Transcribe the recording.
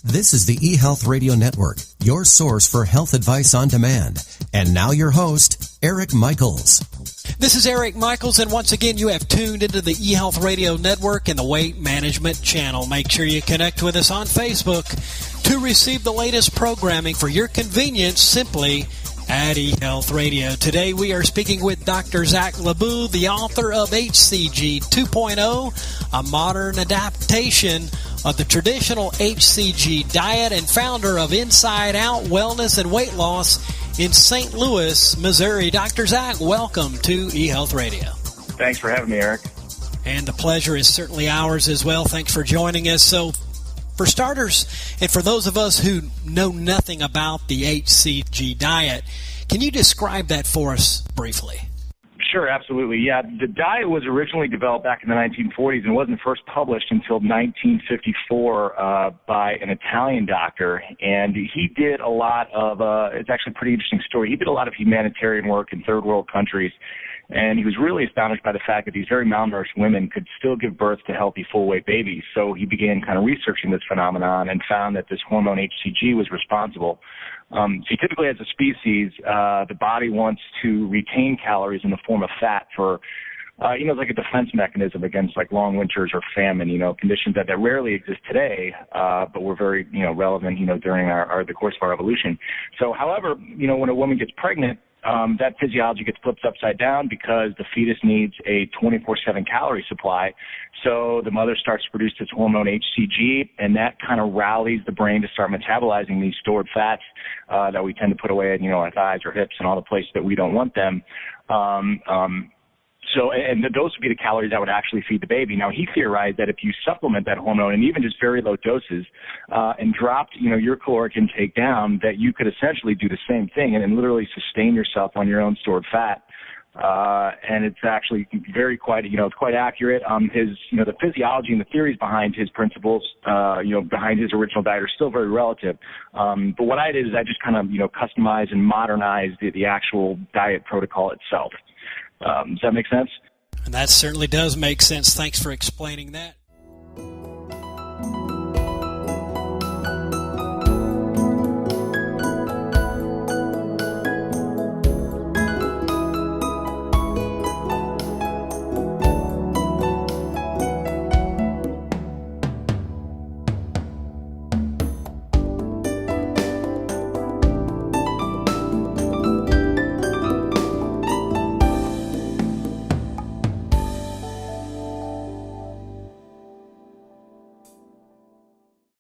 This is the eHealth Radio Network, your source for health advice on demand. And now your host, Eric Michaels. This is Eric Michaels, and once again, you have tuned into the eHealth Radio Network and the Weight Management Channel. Make sure you connect with us on Facebook to receive the latest programming for your convenience simply at eHealth Radio. Today, we are speaking with Dr. Zach LeBoux, the author of HCG 2.0, a modern adaptation of the traditional HCG diet, and founder of Inside Out Wellness and Weight Loss in St. Louis, Missouri. Dr. Zach, welcome to eHealth Radio. Thanks for having me, Eric. And the pleasure is certainly ours as well. Thanks for joining us. So, for starters, and for those of us who know nothing about the HCG diet, can you describe that for us briefly? Sure, absolutely. Yeah, the diet was originally developed back in the 1940s and wasn't first published until 1954 by an Italian doctor. And he did a lot of, it's actually a pretty interesting story. He did a lot of humanitarian work in third world countries. And he was really astonished by the fact that these very malnourished women could still give birth to healthy, full-weight babies. So he began kind of researching this phenomenon and found that this hormone HCG was responsible. So typically as a species, the body wants to retain calories in the form of fat for, like a defense mechanism against like long winters or famine, conditions that rarely exist today, but were very, relevant, during the course of our evolution. So however, when a woman gets pregnant, that physiology gets flipped upside down because the fetus needs a 24/7 calorie supply. So the mother starts to produce this hormone HCG, and that kind of rallies the brain to start metabolizing these stored fats that we tend to put away in, our thighs or hips and all the places that we don't want them. And those would be the calories that would actually feed the baby. Now, he theorized that if you supplement that hormone, and even just very low doses, and dropped, your caloric intake down, that you could essentially do the same thing and literally sustain yourself on your own stored fat. And it's actually it's quite accurate. The physiology and the theories behind his principles, behind his original diet are still very relative. But what I did is I just kind of, customized and modernized the actual diet protocol itself. Does that make sense? And that certainly does make sense. Thanks for explaining that.